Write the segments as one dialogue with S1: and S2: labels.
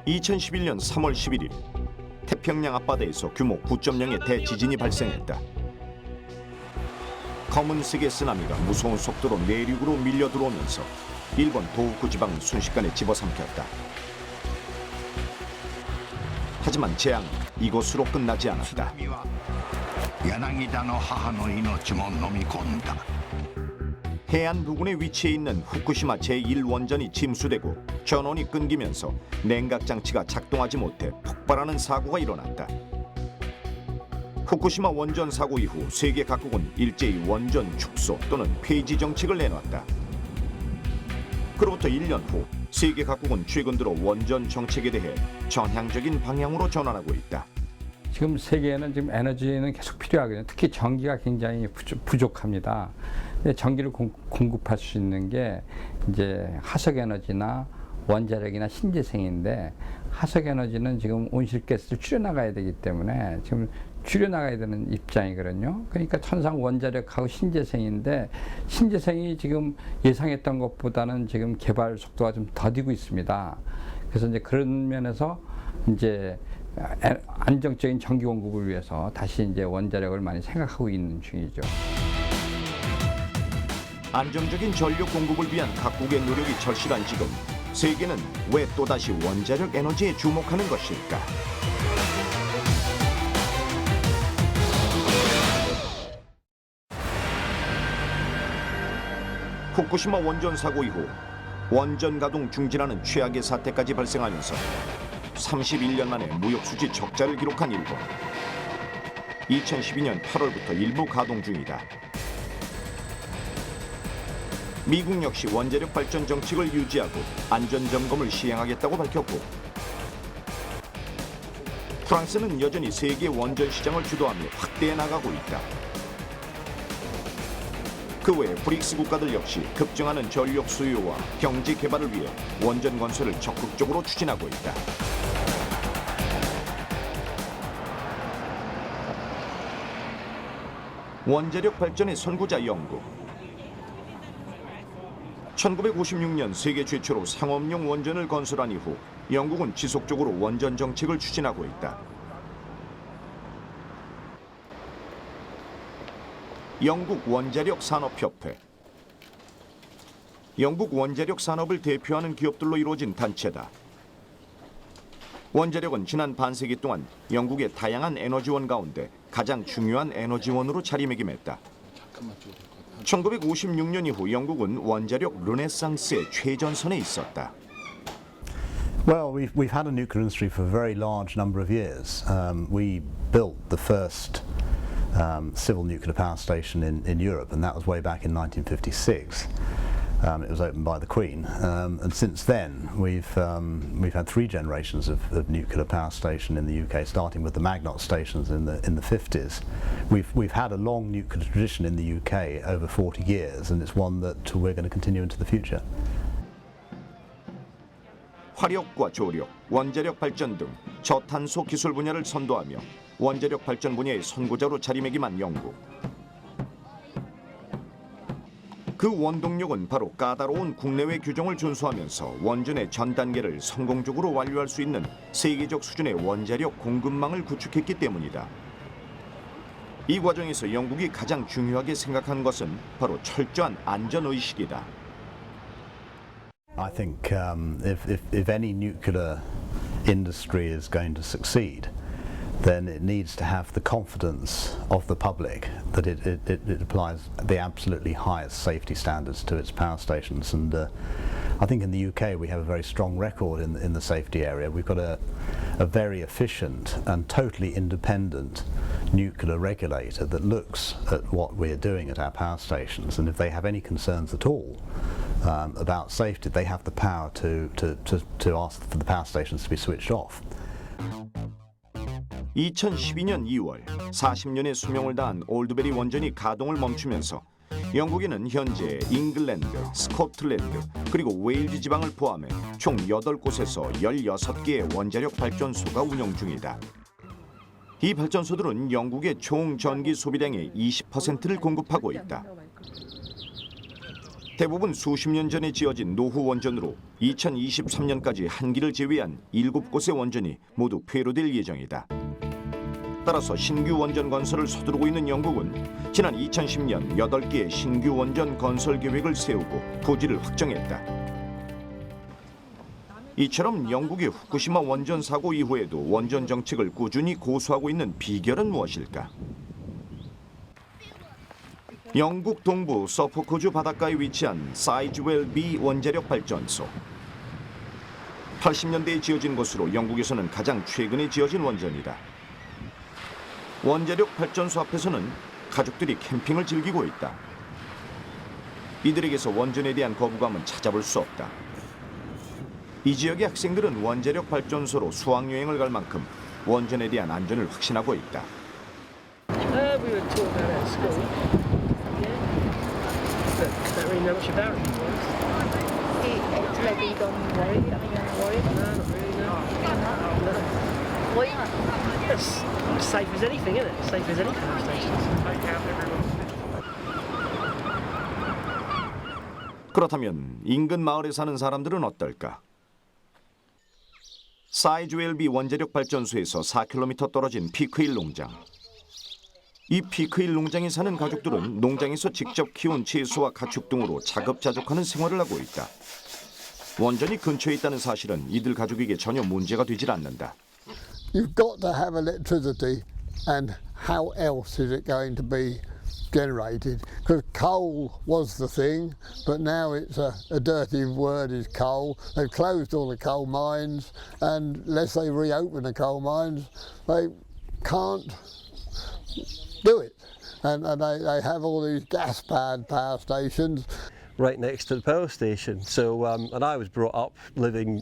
S1: 2011년 3월 11일 태평양 앞바다에서 규모 9.0의 대지진이 발생했다. 검은색의 쓰나미가 무서운 속도로 내륙으로 밀려 들어오면서 일본 도호쿠 지방을 순식간에 집어삼켰다. 하지만 재앙은 이곳으로 끝나지 않았다. 해안 부근에 위치해 있는 후쿠시마 제1원전이 침수되고 전원이 끊기면서 냉각 장치가 작동하지 못해 폭발하는 사고가 일어났다. 후쿠시마 원전 사고 이후 세계 각국은 일제히 원전 축소 또는 폐지 정책을 내놨다. 그로부터 1년 후 세계 각국은 최근 들어 원전 정책에 대해 전향적인 방향으로 전환하고 있다.
S2: 지금 세계에는 지금 에너지는 계속 필요하거든요. 특히 전기가 굉장히 부족합니다. 전기를 공급할 수 있는 게 이제 화석 에너지나 원자력이나 신재생인데, 화석 에너지는 지금 온실가스를 줄여나가야 되기 때문에 지금 줄여나가야 되는 입장이거든요. 그러니까 천상 원자력하고 신재생인데, 신재생이 지금 예상했던 것보다는 지금 개발 속도가 좀 더디고 있습니다. 그래서 이제 그런 면에서 이제 안정적인 전기 공급을 위해서 다시 이제 원자력을 많이 생각하고 있는 중이죠.
S1: 안정적인 전력 공급을 위한 각국의 노력이 절실한 지금, 세계는 왜 또다시 원자력 에너지에 주목하는 것일까? 후쿠시마 원전 사고 이후 원전 가동 중지라는 최악의 사태까지 발생하면서 31년 만에 무역수지 적자를 기록한 일본. 2012년 8월부터 일부 가동 중이다. 미국 역시 원자력 발전 정책을 유지하고 안전점검을 시행하겠다고 밝혔고, 프랑스는 여전히 세계 원전 시장을 주도하며 확대해 나가고 있다. 그 외 브릭스 국가들 역시 급증하는 전력 수요와 경제 개발을 위해 원전 건설을 적극적으로 추진하고 있다. 원자력 발전의 선구자 영국. 1956년 세계 최초로 상업용 원전을 건설한 이후 영국은 지속적으로 원전 정책을 추진하고 있다. 영국 원자력 산업협회. 영국 원자력 산업을 대표하는 기업들로 이루어진 단체다. 원자력은 지난 반세기 동안 영국의 다양한 에너지원 가운데 가장 중요한 에너지원으로 자리매김했다. 1956년 이후 영국은 원자력 르네상스의 최전선에 있었다.
S3: Well, we've had a nuclear industry for a very large number of years. We built the first civil nuclear power station in Europe, and that was way back in 1956. It was opened by the Queen, and since then we've had three generations of nuclear power station in the UK, starting with the Magnot stations in the 50s. We've had a long nuclear tradition in the UK over 40 years, and it's one that we're going to continue into the future.
S1: 화력과 조력, 원자력 발전 등 저탄소 기술 분야를 선도하며 원자력 발전 분야의 선구자로 자리매김한 영국. 그 원동력은 바로 까다로운 국내외 규정을 준수하면서 원전의 전 단계를 성공적으로 완료할 수 있는 세계적 수준의 원자력 공급망을 구축했기 때문이다. 이 과정에서 영국이 가장 중요하게 생각한 것은 바로 철저한 안전의식이다.
S3: I think if any nuclear industry is going to succeed, then it needs to have the confidence of the public that it applies the absolutely highest safety standards to its power stations. And I think in the UK we have a very strong record in the safety area. We've got a very efficient and totally independent nuclear regulator that looks at what we're doing at our power stations, and if they have any concerns at all about safety, they have the power to ask for the power stations to be switched off.
S1: 2012년 2월 40년의 수명을 다한 올드베리 원전이 가동을 멈추면서 영국에는 현재 잉글랜드, 스코틀랜드, 그리고 웨일즈 지방을 포함해 총 8곳에서 16개의 원자력 발전소가 운영 중이다. 이 발전소들은 영국의 총 전기 소비량의 20%를 공급하고 있다. 대부분 수십 년 전에 지어진 노후 원전으로 2023년까지 한 기를 제외한 7곳의 원전이 모두 폐로될 예정이다. 따라서 신규 원전 건설을 서두르고 있는 영국은 지난 2010년 8개의 신규 원전 건설 계획을 세우고 부지를 확정했다. 이처럼 영국의 후쿠시마 원전 사고 이후에도 원전 정책을 꾸준히 고수하고 있는 비결은 무엇일까? 영국 동부 서포크주 바닷가에 위치한 사이즈웰 B 원자력 발전소. 80년대에 지어진 것으로 영국에서는 가장 최근에 지어진 원전이다. 원자력 발전소 앞에서는 가족들이 캠핑을 즐기고 있다. 이들에게서 원전에 대한 거부감은 찾아볼 수 없다. 이 지역의 학생들은 원자력 발전소로 수학여행을 갈 만큼 원전에 대한 안전을 확신하고 있다.
S4: We were taught about it at school. Yeah. But don't really know much about it.
S5: It's like you don't worry. I mean, you're worried.
S4: No, not really, no. No.
S5: Why not?
S4: It's safe as anything, isn't it? Safe as any power station.
S1: 그렇다면 인근 마을에 사는 사람들은 어떨까? 사이즈웰비 원자력 발전소에서 4km 떨어진 피크힐 농장. 이 피크힐 농장에 사는 가족들은 농장에서 직접 키운 채소와 가축 등으로 자급자족하는 생활을 하고 있다. 원전이 근처에 있다는 사실은 이들 가족에게 전혀 문제가 되질 않는다.
S6: You've got to have electricity, and how else is it going to be generated? Because coal was the thing, but now it's a dirty word is coal. They've closed all the coal mines, and unless they reopen the coal mines, they can't do it. And they have all these gas-powered power stations.
S7: Right next to the power station. So, and I was brought up living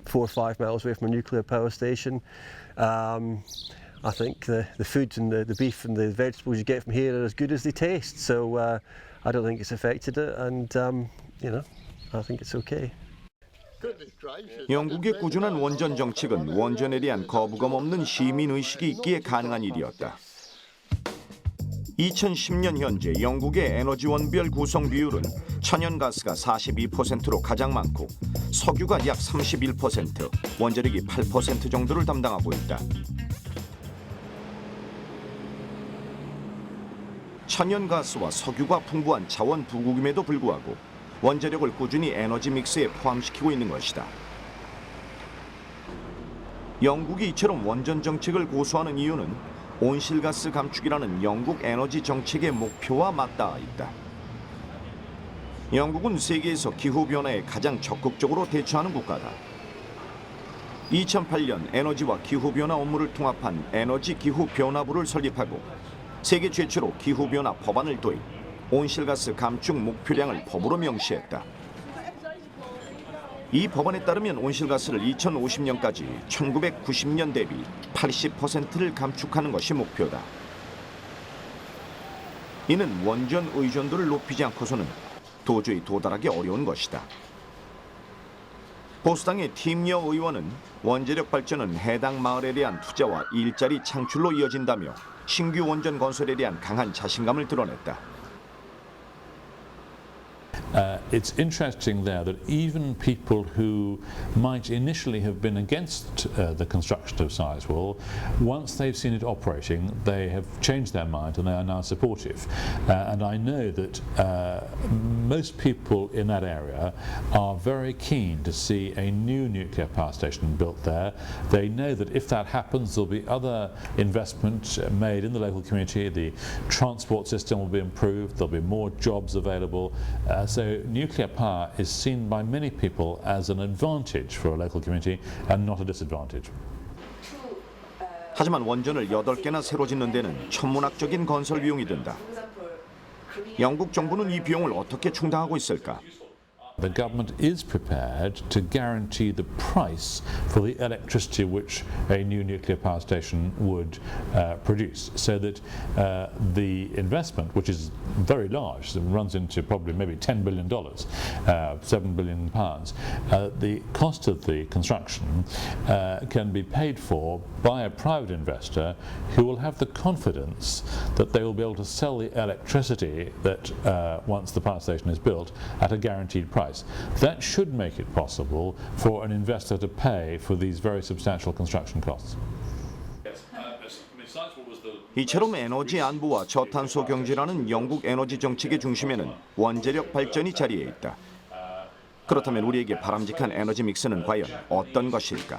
S7: 4 or 5 miles away from a nuclear power station. I think the foods and the beef and the vegetables you get from here are as good as they taste. So I don't think it's affected it, and you know, I think it's okay.
S1: 영국의 꾸준한 원전 정책은 원전에 대한 거부감 없는 시민 의식이 있기에 가능한 일이었다. 2010년 현재 영국의 에너지원별 구성 비율은 천연가스가 42%로 가장 많고 석유가 약 31%, 원자력이 8% 정도를 담당하고 있다. 천연가스와 석유가 풍부한 자원 부국임에도 불구하고 원자력을 꾸준히 에너지 믹스에 포함시키고 있는 것이다. 영국이 이처럼 원전 정책을 고수하는 이유는 온실가스 감축이라는 영국 에너지 정책의 목표와 맞닿아 있다. 영국은 세계에서 기후변화에 가장 적극적으로 대처하는 국가다. 2008년 에너지와 기후변화 업무를 통합한 에너지기후변화부를 설립하고 세계 최초로 기후변화 법안을 도입, 온실가스 감축 목표량을 법으로 명시했다. 이 법안에 따르면 온실가스를 2050년까지 1990년 대비 80%를 감축하는 것이 목표다. 이는 원전 의존도를 높이지 않고서는 도저히 도달하기 어려운 것이다. 보수당의 팀여 의원은 원자력 발전은 해당 마을에 대한 투자와 일자리 창출로 이어진다며 신규 원전 건설에 대한 강한 자신감을 드러냈다.
S8: It's interesting there that even people who might initially have been against the construction of Sizewell, once they've seen it operating, they have changed their mind and they are now supportive. And I know that most people in that area are very keen to see a new nuclear power station built there. They know that if that happens, there'll be other investment made in the local community. The transport system will be improved. There'll be more jobs available. So nuclear power is seen by many people as an advantage for a local community and not a disadvantage.
S1: 하지만 원전을 8개나 새로 짓는 데는 천문학적인 건설 비용이 든다. 영국 정부는 이 비용을 어떻게 충당하고 있을까?
S8: The government is prepared to guarantee the price for the electricity which a new nuclear power station would produce, so that the investment, which is very large, so it runs into probably maybe $10 billion, £7 billion, the cost of the construction can be paid for by a private investor who will have the confidence that they will be able to sell the electricity that once the power station is built at a guaranteed price. That should make it possible for an investor to pay for these very substantial construction costs.
S1: 이처럼 에너지 안보와 저탄소 경제라는 영국 에너지 정책의 중심에는 원자력 발전이 자리해 있다. 그렇다면 우리에게 바람직한 에너지 믹스는 과연 어떤 것일까?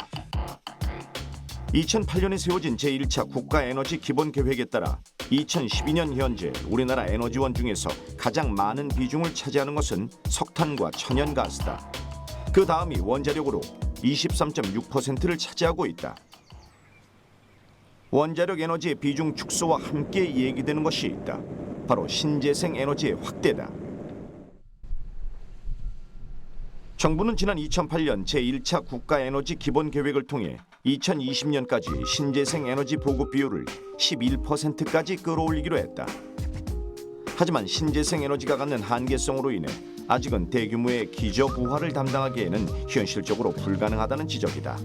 S1: 2008년에 세워진 제1차 국가에너지 기본계획에 따라 2012년 현재 우리나라 에너지원 중에서 가장 많은 비중을 차지하는 것은 석탄과 천연가스다. 그 다음이 원자력으로 23.6%를 차지하고 있다. 원자력 에너지의 비중 축소와 함께 얘기되는 것이 있다. 바로 신재생 에너지의 확대다. 정부는 지난 2008년 제1차 국가에너지 기본계획을 통해 2020년까지 신재생 에너지 보급 비율을 11%까지 끌어올리기로 했다. 하지만 신재생 에너지가 갖는 한계성으로 인해 아직은 대규모의 기저부하를 담당하기에는 현실적으로 불가능하다는 지적이다.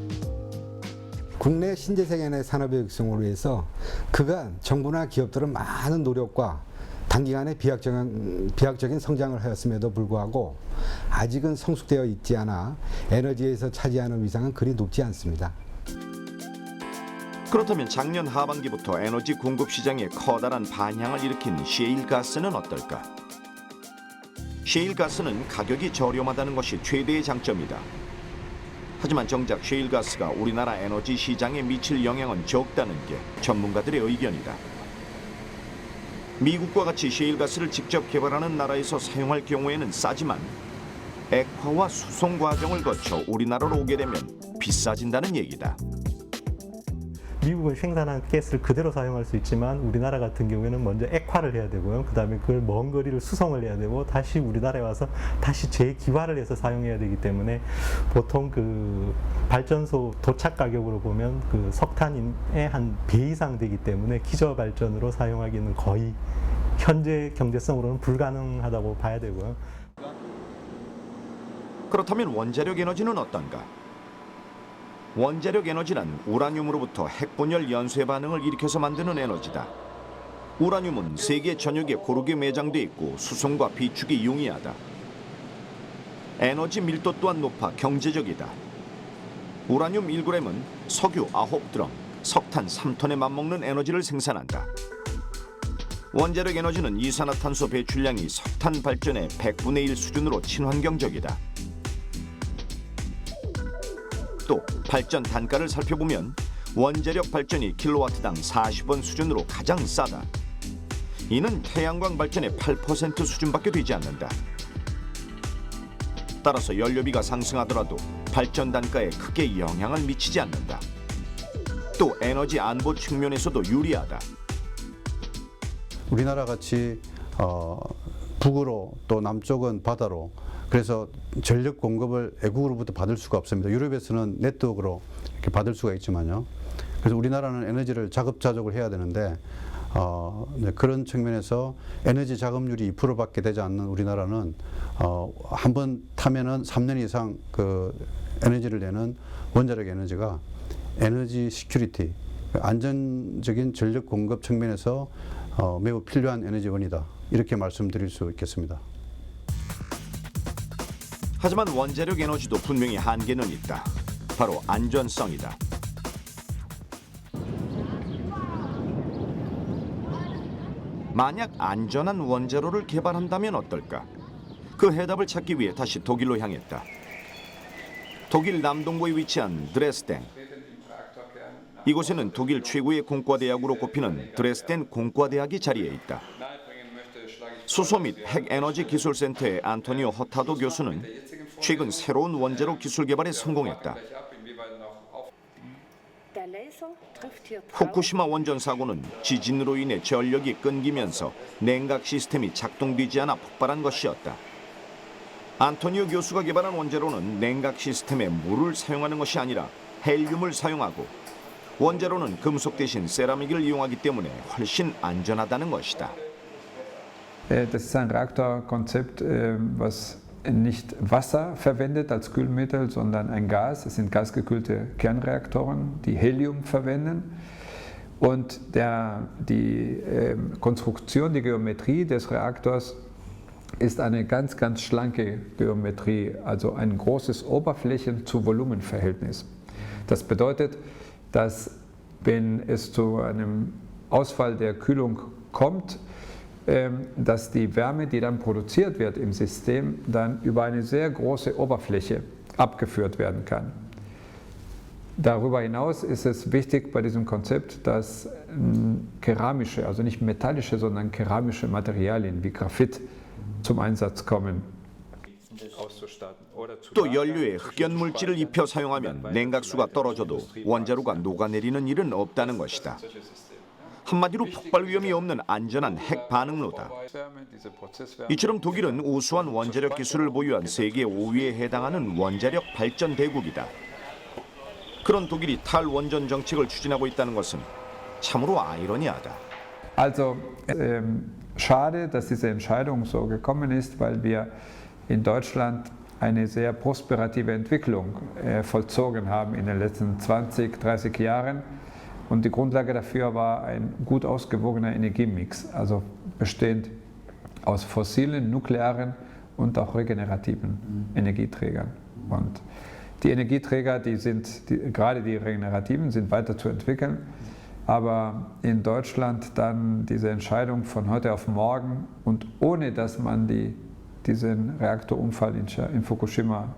S9: 국내 신재생 에너지 산업의 육성을 위해서 그간 정부나 기업들은 많은 노력과 단기간에 비약적인 성장을 하였음에도 불구하고 아직은 성숙되어 있지 않아 에너지에서 차지하는 위상은 그리 높지 않습니다.
S1: 그렇다면 작년 하반기부터 에너지 공급 시장에 커다란 반향을 일으킨 셰일가스는 어떨까? 셰일가스는 가격이 저렴하다는 것이 최대의 장점이다. 하지만 정작 셰일가스가 우리나라 에너지 시장에 미칠 영향은 적다는 게 전문가들의 의견이다. 미국과 같이 셰일가스를 직접 개발하는 나라에서 사용할 경우에는 싸지만 액화와 수송 과정을 거쳐 우리나라로 오게 되면 비싸진다는 얘기다.
S10: 미국은 생산한 가스를 그대로 사용할 수 있지만 우리나라 같은 경우에는 먼저 액화를 해야 되고요. 그 다음에 그걸 먼 거리를 수송을 해야 되고 다시 우리나라에 와서 다시 재기화를 해서 사용해야 되기 때문에 보통 그 발전소 도착 가격으로 보면 그 석탄의 한 배 이상 되기 때문에 기저 발전으로 사용하기는 거의 현재 경제성으로는 불가능하다고 봐야 되고요.
S1: 그렇다면 원자력 에너지는 어떤가? 원자력 에너지란 우라늄으로부터 핵분열 연쇄 반응을 일으켜서 만드는 에너지다. 우라늄은 세계 전역에 고르게 매장돼 있고 수송과 비축이 용이하다. 에너지 밀도 또한 높아 경제적이다. 우라늄 1g은 석유 9드럼, 석탄 3톤에 맞먹는 에너지를 생산한다. 원자력 에너지는 이산화탄소 배출량이 석탄 발전의 100분의 1 수준으로 친환경적이다. 또 발전 단가를 살펴보면 원자력 발전이 킬로와트당 40원 수준으로 가장 싸다. 이는 태양광 발전의 8% 수준밖에 되지 않는다. 따라서 연료비가 상승하더라도 발전 단가에 크게 영향을 미치지 않는다. 또 에너지 안보 측면에서도 유리하다.
S3: 우리나라 같이 북으로 또 남쪽은 바다로 그래서 전력 공급을 외국으로부터 받을 수가 없습니다. 유럽에서는 네트워크로 이렇게 받을 수가 있지만요. 그래서 우리나라는 에너지를 자급자족을 해야 되는데 그런 측면에서 에너지 자금률이 2%밖에 되지 않는 우리나라는 한 번 타면은 3년 이상 그 에너지를 내는 원자력 에너지가 에너지 시큐리티, 안전적인 전력 공급 측면에서 매우 필요한 에너지원이다. 이렇게 말씀드릴 수 있겠습니다.
S1: 하지만 원자력 에너지도 분명히 한계는 있다. 바로 안전성이다. 만약 안전한 원자로를 개발한다면 어떨까? 그 해답을 찾기 위해 다시 독일로 향했다. 독일 남동부에 위치한 드레스덴. 이곳에는 독일 최고의 공과대학으로 꼽히는 드레스덴 공과대학이 자리해 있다. 수소 및 핵에너지 기술센터의 안토니오 허타도 교수는 최근 새로운 원자로 기술 개발에 성공했다. 후쿠시마 원전 사고는 지진으로 인해 전력이 끊기면서 냉각 시스템이 작동되지 않아 폭발한 것이었다. 안토니오 교수가 개발한 원자로는 냉각 시스템에 물을 사용하는 것이 아니라 헬륨을 사용하고 원자로는 금속 대신 세라믹을 이용하기 때문에 훨씬 안전하다는 것이다.
S11: Das ist ein Reaktorkonzept, was nicht Wasser verwendet als Kühlmittel, sondern ein Gas. Es sind gasgekühlte Kernreaktoren, die Helium verwenden. Und die Konstruktion, die Geometrie des Reaktors ist eine ganz, ganz schlanke Geometrie, also ein großes Oberflächen-zu-Volumen-Verhältnis. Das bedeutet, dass wenn es zu einem Ausfall der Kühlung kommt, dass die Wärme, die dann produziert wird im System, dann über eine sehr große Oberfläche abgeführt werden kann. Darüber hinaus ist es wichtig bei diesem Konzept, dass keramische, also nicht metallische, sondern keramische Materialien wie Graphit zum Einsatz kommen.
S1: 또 연료에 흑연 물질을 입혀 사용하면 냉각수가 떨어져도 원자로가 녹아내리는 일은 없다는 것이다. 한마디로 폭발 위험이 없는 안전한 핵 반응로다. 이처럼 독일은 우수한 원자력 기술을 보유한 세계 5위에 해당하는 원자력 발전 대국이다. 그런 독일이 탈원전 정책을 추진하고 있다는 것은 참으로 아이러니하다.
S11: Also schade, dass diese Entscheidung so gekommen ist, weil wir in Deutschland eine sehr prosperative Entwicklung vollzogen haben in den letzten 20, 30 Jahren. Und die Grundlage dafür war ein gut ausgewogener Energiemix, also bestehend aus fossilen, nuklearen und auch regenerativen Energieträgern. Und die Energieträger, gerade die regenerativen, sind weiterzuentwickeln. Aber in Deutschland dann diese Entscheidung von heute auf morgen und ohne dass man diesen Reaktorunfall in Fukushima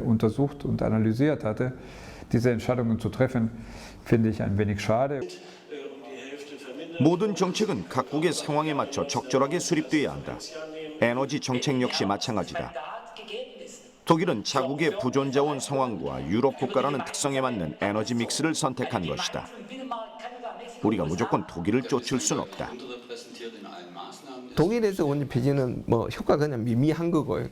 S11: untersucht und analysiert hatte, diese Entscheidungen zu treffen, finde ich ein wenig schade.
S1: 모든 정책은 각국의 상황에 맞춰 적절하게 수립돼야 한다. 에너지 정책 역시 마찬가지다. 독일은 자국의 부존자원 상황과 유럽 국가라는 특성에 맞는 에너지 믹스를 선택한 것이다. 우리가 무조건 독일을 쫓을 수는 없다.
S12: 독일에서 원전 폐지는 뭐 효과가 그냥 미미한 거고요.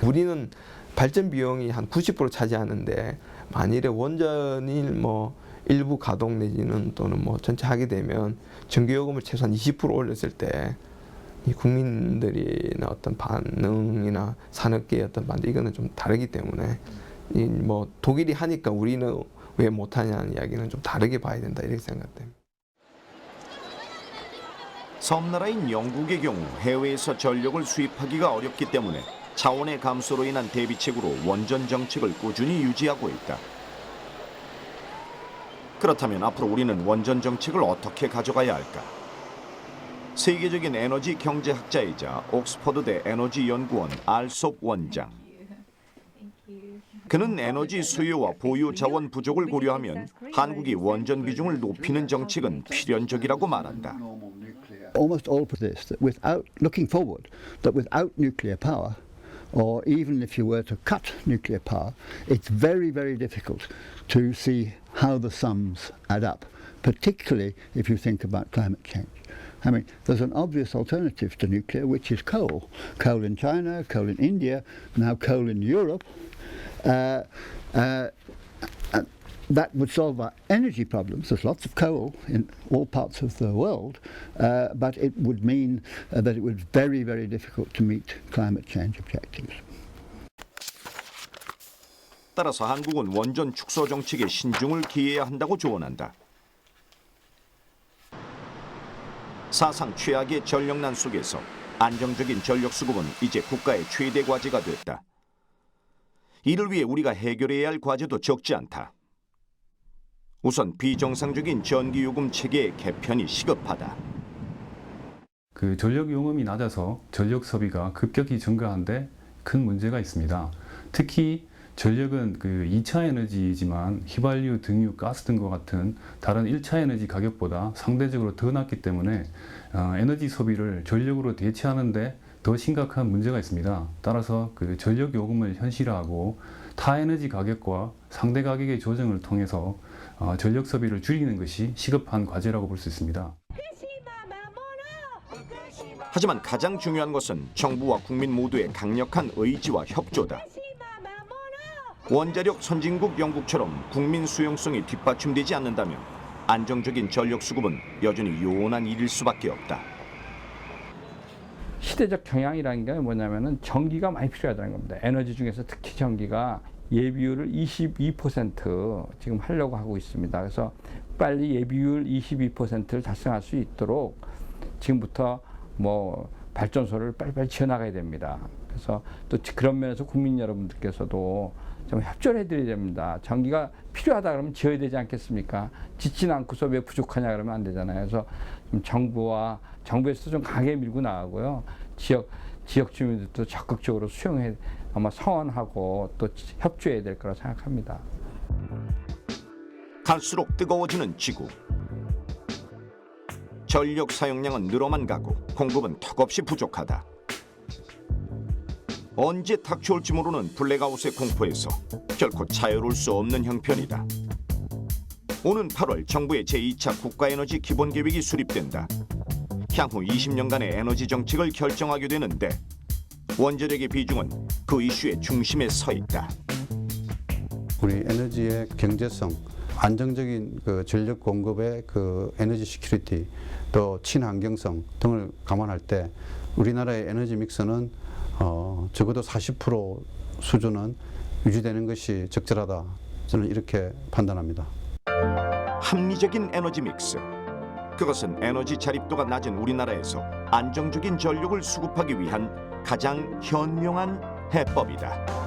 S12: 우리는 발전 비용이 한 90% 차지하는데 만일에 원전이 뭐 일부 가동 내지는 또는 뭐 전체 하게 되면 전기요금을 최소한 20% 올렸을 때 이 국민들이나 어떤 반응이나 산업계의 어떤 반대 이거는 좀 다르기 때문에 이 뭐 독일이 하니까 우리는 왜 못하냐는 이야기는 좀 다르게 봐야 된다 이렇게 생각됩니다.
S1: 섬나라인 영국의 경우 해외에서 전력을 수입하기가 어렵기 때문에 자원의 감소로 인한 대비책으로 원전 정책을 꾸준히 유지하고 있다. 그렇다면 앞으로 우리는 원전 정책을 어떻게 가져가야 할까? 세계적인 에너지 경제학자이자 옥스퍼드대 에너지연구원 알솝 원장. 그는 에너지 수요와 보유 자원 부족을 고려하면 한국이 원전 비중을 높이는 정책은 필연적이라고 말한다.
S13: Almost all for this, that without looking forward, that without nuclear power, or even if you were to cut nuclear power, it's very, very difficult to see how the sums add up, particularly if you think about climate change. I mean, there's an obvious alternative to nuclear, which is coal. Coal in China, coal in India, now coal in Europe. That would solve our energy problems. There's lots of coal in all parts of the world, but it would mean that it was very, very difficult to meet climate change objectives.
S1: 따라서 한국은 원전 축소 정책에 신중을 기해야 한다고 조언한다. 사상 최악의 전력난 속에서 안정적인 전력 수급은 이제 국가의 최대 과제가 됐다. 이를 위해 우리가 해결해야 할 과제도 적지 않다. 우선 비정상적인 전기요금 체계의 개편이 시급하다.
S14: 그 전력 요금이 낮아서 전력 소비가 급격히 증가한데 큰 문제가 있습니다. 특히 전력은 그 2차 에너지이지만 휘발유, 등유, 가스 등과 같은 다른 1차 에너지 가격보다 상대적으로 더 낮기 때문에 에너지 소비를 전력으로 대체하는데 더 심각한 문제가 있습니다. 따라서 그 전력 요금을 현실화하고 타에너지 가격과 상대 가격의 조정을 통해서 전력 소비를 줄이는 것이 시급한 과제라고 볼 수 있습니다.
S1: 하지만 가장 중요한 것은 정부와 국민 모두의 강력한 의지와 협조다. 원자력 선진국 영국처럼 국민 수용성이 뒷받침되지 않는다면 안정적인 전력 수급은 여전히 요원한 일일 수밖에 없다.
S2: 시대적 경향이라는 게 뭐냐면은 전기가 많이 필요하다는 겁니다. 에너지 중에서 특히 전기가 예비율을 22% 지금 하려고 하고 있습니다. 그래서 빨리 예비율 22%를 달성할 수 있도록 지금부터 뭐 발전소를 빨리빨리 지어나가야 됩니다. 그래서 또 그런 면에서 국민 여러분들께서도 좀 협조를 해드려야 됩니다. 전기가 필요하다 그러면 지어야 되지 않겠습니까? 짓진 않고서 왜 부족하냐 그러면 안 되잖아요. 그래서 좀 정부에서 좀 강하게 밀고 나가고요. 지역 주민들도 적극적으로 수용해 아마 성원하고 또 협조해야 될 거라 생각합니다.
S1: 갈수록 뜨거워지는 지구. 전력 사용량은 늘어만 가고 공급은 턱없이 부족하다. 언제 닥쳐올지 모르는 블랙아웃의 공포에서 결코 자유로울 수 없는 형편이다. 오는 8월 정부의 제2차 국가에너지 기본계획이 수립된다. 향후 20년간의 에너지 정책을 결정하게 되는데 원자력의 비중은 그 이슈의 중심에 서 있다.
S3: 우리 에너지의 경제성, 안정적인 그 전력 공급의 그 에너지 시큐리티, 또 친환경성 등을 감안할 때 우리나라의 에너지 믹스는 적어도 40% 수준은 유지되는 것이 적절하다. 저는 이렇게 판단합니다.
S1: 합리적인 에너지 믹스. 그것은 에너지 자립도가 낮은 우리나라에서 안정적인 전력을 수급하기 위한 가장 현명한 해법이다.